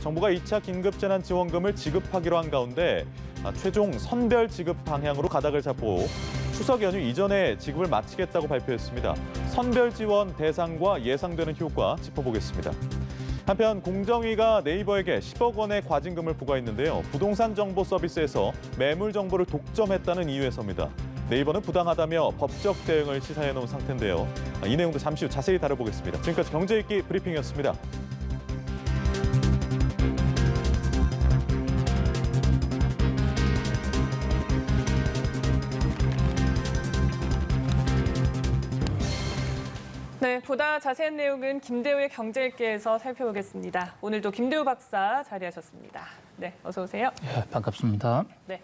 정부가 2차 긴급재난지원금을 지급하기로 한 가운데 최종 선별 지급 방향으로 가닥을 잡고 추석 연휴 이전에 지급을 마치겠다고 발표했습니다. 선별 지원 대상과 예상되는 효과 짚어보겠습니다. 한편 공정위가 네이버에게 10억 원의 과징금을 부과했는데요. 부동산 정보 서비스에서 매물 정보를 독점했다는 이유에서입니다. 네이버는 부당하다며 법적 대응을 시사해놓은 상태인데요. 이 내용도 잠시 후 자세히 다뤄보겠습니다. 지금까지 경제읽기 브리핑이었습니다. 네, 보다 자세한 내용은 김대우의 경제읽기에서 살펴보겠습니다. 오늘도 김대우 박사 자리하셨습니다. 네, 어서 오세요. 네, 반갑습니다. 네.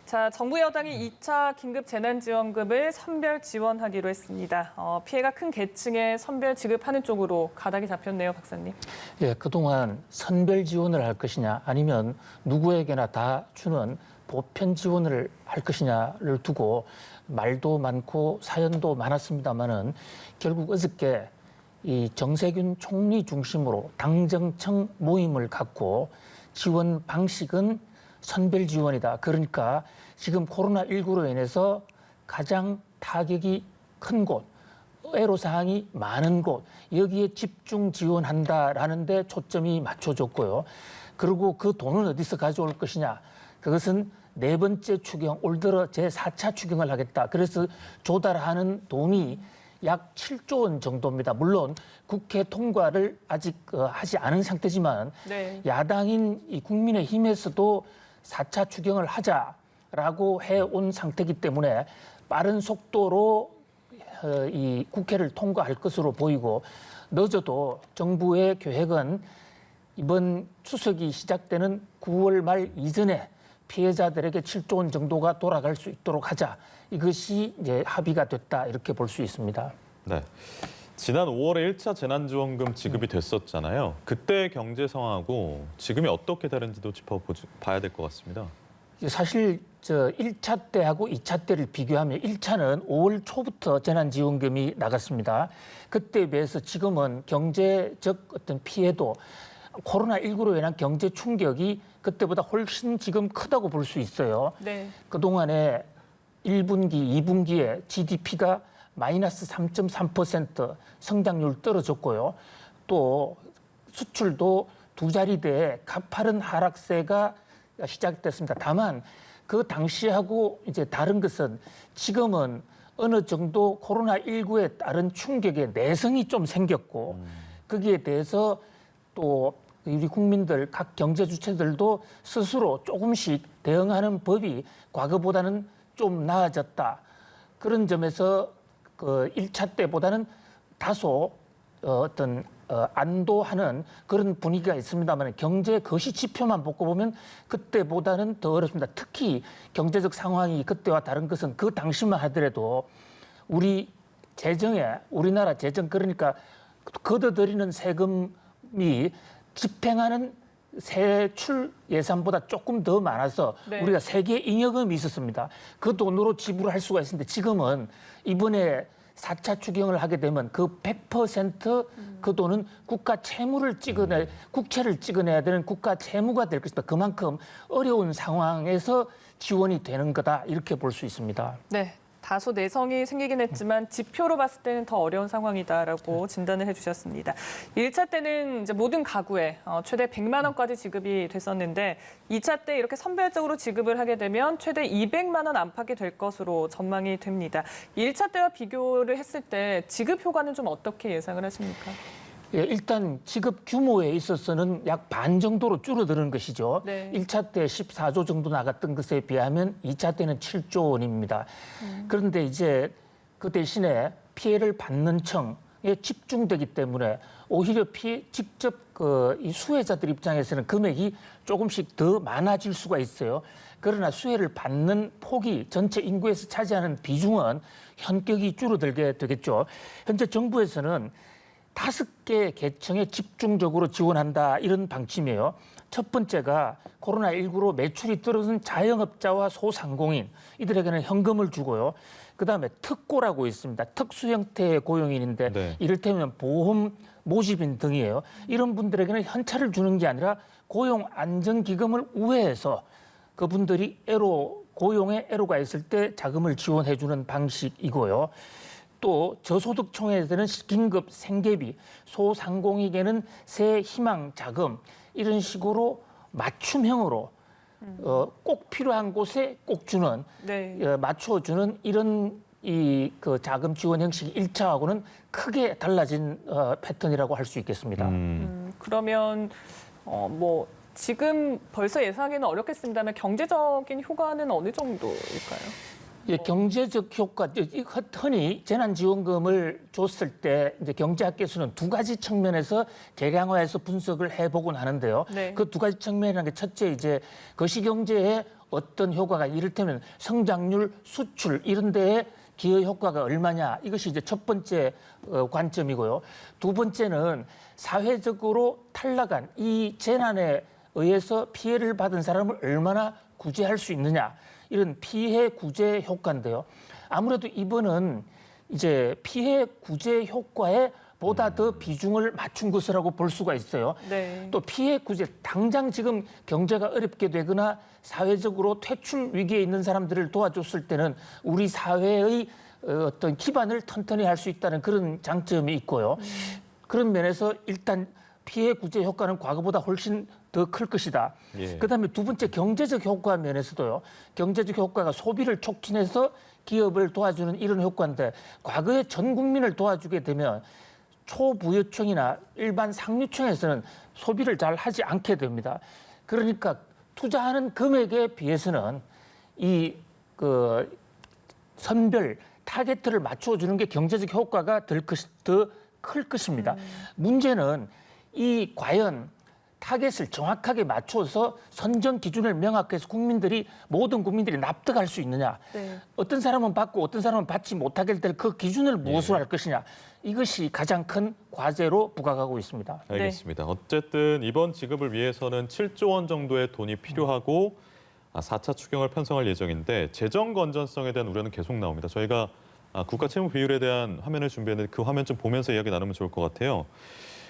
자, 정부 여당이 2차 긴급 재난지원금을 선별 지원하기로 했습니다. 피해가 큰 계층에 선별 지급하는 쪽으로 가닥이 잡혔네요, 박사님. 예, 그동안 선별 지원을 할 것이냐 아니면 누구에게나 다 주는 보편 지원을 할 것이냐를 두고 말도 많고 사연도 많았습니다만은 결국 어저께 이 정세균 총리 중심으로 당정청 모임을 갖고 지원 방식은 선별 지원이다. 그러니까 지금 코로나19로 인해서 가장 타격이 큰 곳, 애로사항이 많은 곳, 여기에 집중 지원한다라는 데 초점이 맞춰졌고요. 그리고 그 돈은 어디서 가져올 것이냐. 그것은 네 번째 추경, 올 들어 제4차 추경을 하겠다. 그래서 조달하는 돈이 약 7조 원 정도입니다. 물론 국회 통과를 아직 하지 않은 상태지만 네. 야당인 이 국민의힘에서도 4차 추경을 하자라고 해온 상태이기 때문에 빠른 속도로 이 국회를 통과할 것으로 보이고 늦어도 정부의 계획은 이번 추석이 시작되는 9월 말 이전에 피해자들에게 7조 원 정도가 돌아갈 수 있도록 하자. 이것이 이제 합의가 됐다 이렇게 볼 수 있습니다. 네. 지난 5월에 1차 재난지원금 지급이 됐었잖아요. 그때 경제 상황하고 지금이 어떻게 다른지도 짚어봐야 될 것 같습니다. 사실 1차 때하고 2차 때를 비교하면 1차는 5월 초부터 재난지원금이 나갔습니다. 그때에 비해서 지금은 경제적 어떤 피해도 코로나19로 인한 경제 충격이 그때보다 훨씬 지금 크다고 볼 수 있어요. 네. 그동안에 1분기, 2분기에 GDP가 마이너스 3.3% 성장률 떨어졌고요. 또 수출도 두 자리대에 가파른 하락세가 시작됐습니다. 다만 그 당시하고 이제 다른 것은 지금은 어느 정도 코로나19에 따른 충격에 내성이 좀 생겼고 거기에 대해서 또 우리 국민들, 각 경제 주체들도 스스로 조금씩 대응하는 법이 과거보다는 좀 나아졌다. 그런 점에서 그 1차 때보다는 다소 안도하는 그런 분위기가 있습니다만 경제 거시 지표만 보고 보면 그때보다는 더 어렵습니다. 특히 경제적 상황이 그때와 다른 것은 그 당시만 하더라도 우리나라 재정 그러니까 걷어들이는 세금이 집행하는 세출 예산보다 조금 더 많아서 네. 우리가 세계 잉여금이 있었습니다. 그 돈으로 지불할 수가 있었는데 지금은 이번에 4차 추경을 하게 되면 그 100%그 돈은 국가 채무를 국채를 찍어내야 되는 국가 채무가 될 것입니다. 그만큼 어려운 상황에서 지원이 되는 거다 이렇게 볼 수 있습니다. 네. 다소 내성이 생기긴 했지만 지표로 봤을 때는 더 어려운 상황이다라고 진단을 해주셨습니다. 1차 때는 이제 모든 가구에 최대 100만 원까지 지급이 됐었는데 2차 때 이렇게 선별적으로 지급을 하게 되면 최대 200만 원 안팎이 될 것으로 전망이 됩니다. 1차 때와 비교를 했을 때 지급 효과는 좀 어떻게 예상을 하십니까? 예, 일단 지급 규모에 있어서는 약 반 정도로 줄어드는 것이죠. 네. 1차 때 14조 정도 나갔던 것에 비하면 2차 때는 7조 원입니다. 그런데 이제 그 대신에 피해를 받는 청에 집중되기 때문에 오히려 직접 이 수혜자들 입장에서는 금액이 조금씩 더 많아질 수가 있어요. 그러나 수혜를 받는 폭이 전체 인구에서 차지하는 비중은 현격히 줄어들게 되겠죠. 현재 정부에서는 5개 계층에 집중적으로 지원한다 이런 방침이에요. 첫 번째가 코로나19로 매출이 떨어진 자영업자와 소상공인 이들에게는 현금을 주고요. 그다음에 특고라고 있습니다. 특수 형태의 고용인인데 네. 이를테면 보험 모집인 등이에요. 이런 분들에게는 현찰을 주는 게 아니라 고용안정기금을 우회해서 그분들이 고용에 애로가 있을 때 자금을 지원해주는 방식이고요. 또 저소득층에게는 긴급 생계비, 소상공인에게는 새 희망 자금 이런 식으로 맞춤형으로 꼭 필요한 곳에 꼭 주는 네. 맞춰주는 이런 그 자금 지원 형식이 1차하고는 크게 달라진 패턴이라고 할 수 있겠습니다. 그러면 뭐 지금 벌써 예상하기는 어렵겠습니다만 경제적인 효과는 어느 정도일까요? 예, 경제적 효과, 흔히 재난지원금을 줬을 때 이제 경제학계에서는 두 가지 측면에서 계량화해서 분석을 해보곤 하는데요. 네. 그 두 가지 측면이라는 게 첫째 이제 거시경제에 어떤 효과가 이를테면 성장률, 수출 이런 데에 기여 효과가 얼마냐 이것이 이제 첫 번째 관점이고요. 두 번째는 사회적으로 탈락한 이 재난에 의해서 피해를 받은 사람을 얼마나 구제할 수 있느냐. 이런 피해 구제 효과인데요. 아무래도 이번은 이제 피해 구제 효과에 보다 더 비중을 맞춘 것이라고 볼 수가 있어요. 네. 또 피해 구제, 당장 지금 경제가 어렵게 되거나 사회적으로 퇴출 위기에 있는 사람들을 도와줬을 때는 우리 사회의 어떤 기반을 튼튼히 할 수 있다는 그런 장점이 있고요. 그런 면에서 일단 피해 구제 효과는 과거보다 훨씬 더 클 것이다. 예. 그다음에 두 번째 경제적 효과 면에서도요. 경제적 효과가 소비를 촉진해서 기업을 도와주는 이런 효과인데 과거에 전 국민을 도와주게 되면 초부유층이나 일반 상류층에서는 소비를 잘 하지 않게 됩니다. 그러니까 투자하는 금액에 비해서는 이 선별 타겟을 맞춰주는 게 경제적 효과가 더 클 것입니다. 문제는 이 과연 타겟을 정확하게 맞춰서 선정 기준을 명확해서 모든 국민들이 납득할 수 있느냐. 네. 어떤 사람은 받고 어떤 사람은 받지 못하게 될 그 기준을 무엇으로 할 것이냐. 이것이 가장 큰 과제로 부각하고 있습니다. 알겠습니다. 어쨌든 이번 지급을 위해서는 7조 원 정도의 돈이 필요하고 4차 추경을 편성할 예정인데 재정 건전성에 대한 우려는 계속 나옵니다. 저희가 국가 채무 비율에 대한 화면을 준비했는데 그 화면 좀 보면서 이야기 나누면 좋을 것 같아요.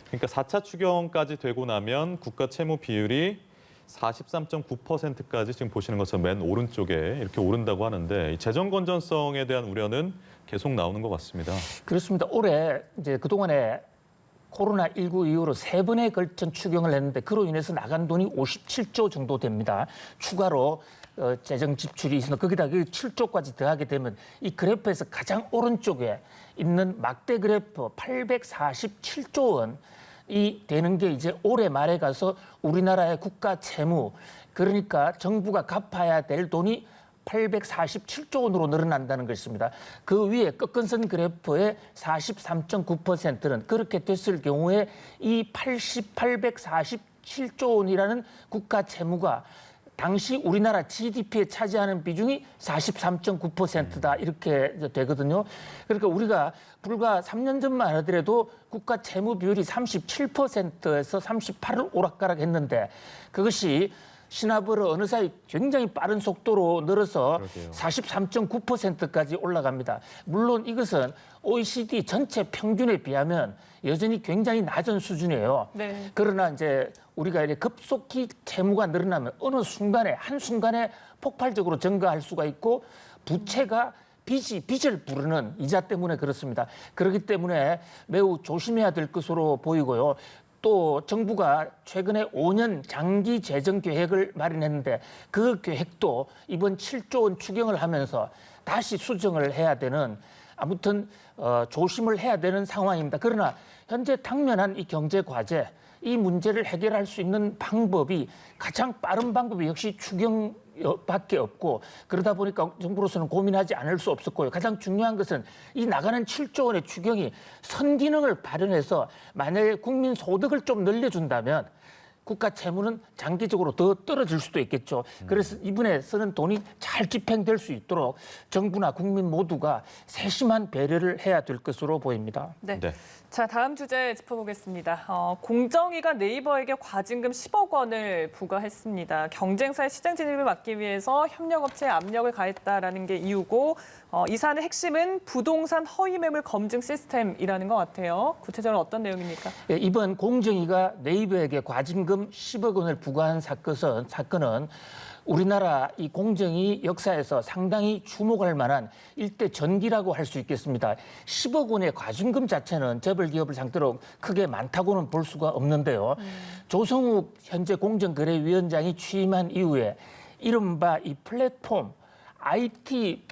그러니까 4차 추경까지 되고 나면 국가 채무 비율이 43.9%까지 지금 보시는 것처럼 맨 오른쪽에 이렇게 오른다고 하는데 이 재정 건전성에 대한 우려는 계속 나오는 것 같습니다. 그렇습니다. 올해 이제 그동안에 코로나19 이후로 3번에 걸친 추경을 했는데 그로 인해서 나간 돈이 57조 정도 됩니다. 추가로 재정 지출이 있으나 거기다 7조까지 더하게 되면 이 그래프에서 가장 오른쪽에 있는 막대 그래프 847조 원이 되는 게 이제 올해 말에 가서 우리나라의 국가 채무 그러니까 정부가 갚아야 될 돈이 847조 원으로 늘어난다는 것입니다. 그 위에 꺾은선 그래프의 43.9%는 그렇게 됐을 경우에 이 847조 원이라는 국가 채무가 당시 우리나라 GDP에 차지하는 비중이 43.9%다 이렇게 되거든요. 그러니까 우리가 불과 3년 전만 하더라도 국가 채무 비율이 37%에서 38을 오락가락했는데 그것이 시나버로 어느 사이 굉장히 빠른 속도로 늘어서 43.9%까지 올라갑니다. 물론 이것은 OECD 전체 평균에 비하면 여전히 굉장히 낮은 수준이에요. 네. 그러나 이제 우리가 이렇게 급속히 채무가 늘어나면 어느 순간에 한순간에 폭발적으로 증가할 수가 있고 부채가 빚을 부르는 이자 때문에 그렇습니다. 그렇기 때문에 매우 조심해야 될 것으로 보이고요. 또 정부가 최근에 5년 장기 재정 계획을 마련했는데 그 계획도 이번 7조 원 추경을 하면서 다시 수정을 해야 되는 아무튼 조심을 해야 되는 상황입니다. 그러나 현재 당면한 이 경제 과제, 이 문제를 해결할 수 있는 방법이 가장 빠른 방법이 역시 추경밖에 없고 그러다 보니까 정부로서는 고민하지 않을 수 없었고요. 가장 중요한 것은 이 나가는 7조 원의 추경이 선기능을 발현해서 만약에 국민 소득을 좀 늘려준다면 국가 채무는 장기적으로 더 떨어질 수도 있겠죠. 그래서 이번에 쓰는 돈이 잘 집행될 수 있도록 정부나 국민 모두가 세심한 배려를 해야 될 것으로 보입니다. 네. 네. 자, 다음 주제 짚어보겠습니다. 공정위가 네이버에게 과징금 10억 원을 부과했습니다. 경쟁사의 시장 진입을 막기 위해서 협력업체에 압력을 가했다라는 게 이유고 이 사안의 핵심은 부동산 허위 매물 검증 시스템이라는 것 같아요. 구체적으로 어떤 내용입니까? 예, 이번 공정위가 네이버에게 과징금 10억 원을 부과한 사건은 우리나라 이 공정위 역사에서 상당히 주목할 만한 일대 전기라고 할 수 있겠습니다. 10억 원의 과징금 자체는 재벌 기업을 상대로 크게 많다고는 볼 수가 없는데요. 조성욱 현재 공정거래위원장이 취임한 이후에 이른바 이 플랫폼 IT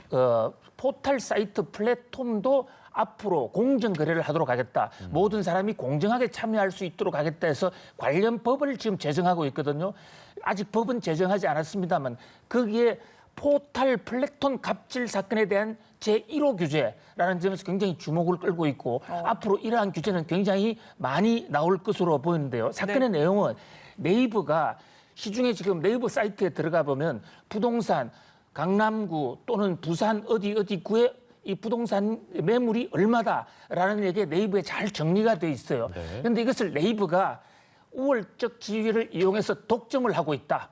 포털 사이트 플랫폼도 앞으로 공정거래를 하도록 하겠다. 모든 사람이 공정하게 참여할 수 있도록 하겠다 해서 관련 법을 지금 제정하고 있거든요. 아직 법은 제정하지 않았습니다만 거기에 포털 플랫폼 갑질 사건에 대한 제1호 규제라는 점에서 굉장히 주목을 끌고 있고 앞으로 이러한 규제는 굉장히 많이 나올 것으로 보이는데요. 사건의 내용은 네이버가 시중에 지금 네이버 사이트에 들어가 보면 부동산 강남구 또는 부산 어디 구에 이 부동산 매물이 얼마다라는 얘기가 네이버에 잘 정리가 돼 있어요. 그런데 이것을 네이버가 우월적 지위를 이용해서 독점을 하고 있다.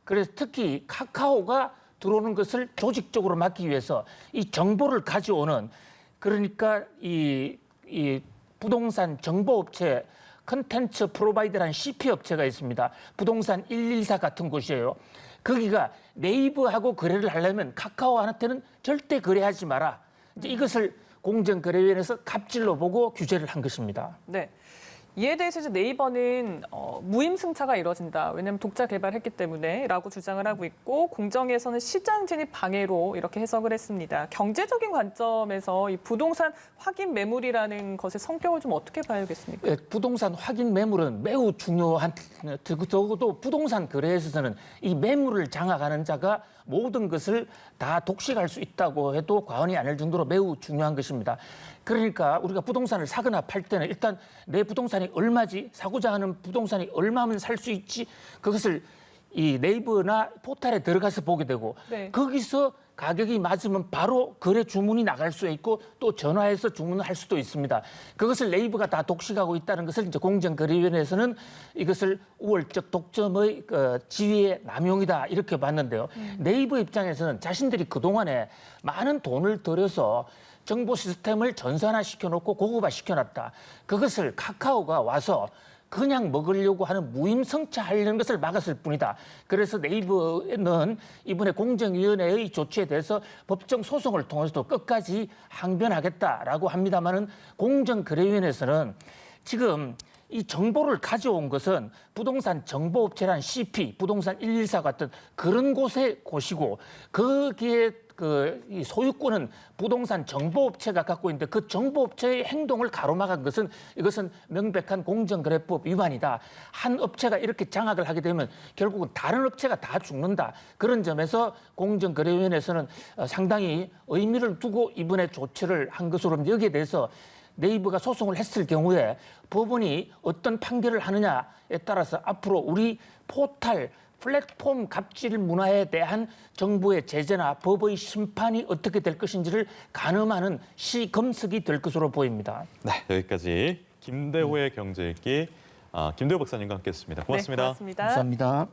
그래서 특히 카카오가 들어오는 것을 조직적으로 막기 위해서 이 정보를 가져오는 그러니까 이 부동산 정보업체 컨텐츠 프로바이더라는 CP 업체가 있습니다. 부동산 114 같은 곳이에요. 거기가 네이버하고 거래를 하려면 카카오한테는 절대 거래하지 마라. 이제 이것을 공정거래위원회에서 갑질로 보고 규제를 한 것입니다. 네. 이에 대해서 이제 네이버는 무임승차가 이뤄진다. 왜냐하면 독자 개발했기 때문에라고 주장을 하고 있고 공정위에서는 시장 진입 방해로 이렇게 해석을 했습니다. 경제적인 관점에서 이 부동산 확인 매물이라는 것의 성격을 좀 어떻게 봐야겠습니까? 네, 부동산 확인 매물은 매우 중요한 적어도 부동산 거래에 있어서는 이 매물을 장악하는 자가 모든 것을 다 독식할 수 있다고 해도 과언이 아닐 정도로 매우 중요한 것입니다. 그러니까 우리가 부동산을 사거나 팔 때는 일단 내 부동산이 얼마지, 사고자 하는 부동산이 얼마면 살 수 있지, 그것을 이 네이버나 포털에 들어가서 보게 되고 거기서 가격이 맞으면 바로 거래 주문이 나갈 수 있고 또 전화해서 주문을 할 수도 있습니다. 그것을 네이버가 다 독식하고 있다는 것을 이제 공정거래위원회에서는 이것을 우월적 독점의 지위의 남용이다 이렇게 봤는데요. 네이버 입장에서는 자신들이 그동안에 많은 돈을 들여서 정보 시스템을 전산화 시켜놓고 고급화 시켜놨다. 그것을 카카오가 와서 그냥 먹으려고 하는 무임승차하려는 것을 막았을 뿐이다. 그래서 네이버는 이번에 공정위원회의 조치에 대해서 법정 소송을 통해서도 끝까지 항변하겠다라고 합니다만은 공정거래위원회에서는 지금 이 정보를 가져온 것은 부동산 정보업체란 CP, 부동산 114 같은 그런 곳이고 거기에 이 소유권은 부동산 정보업체가 갖고 있는데 그 정보업체의 행동을 가로막은 것은 이것은 명백한 공정거래법 위반이다. 한 업체가 이렇게 장악을 하게 되면 결국은 다른 업체가 다 죽는다. 그런 점에서 공정거래위원회에서는 상당히 의미를 두고 이번에 조치를 한 것으로 여기에 대해서 네이버가 소송을 했을 경우에 법원이 어떤 판결을 하느냐에 따라서 앞으로 우리 포털 플랫폼 갑질 문화에 대한 정부의 제재나 법의 심판이 어떻게 될 것인지를 가늠하는 시검석이 될 것으로 보입니다. 네, 여기까지 김대호의 경제 읽기 김대호 박사님과 함께했습니다. 고맙습니다. 네, 고맙습니다. 감사합니다.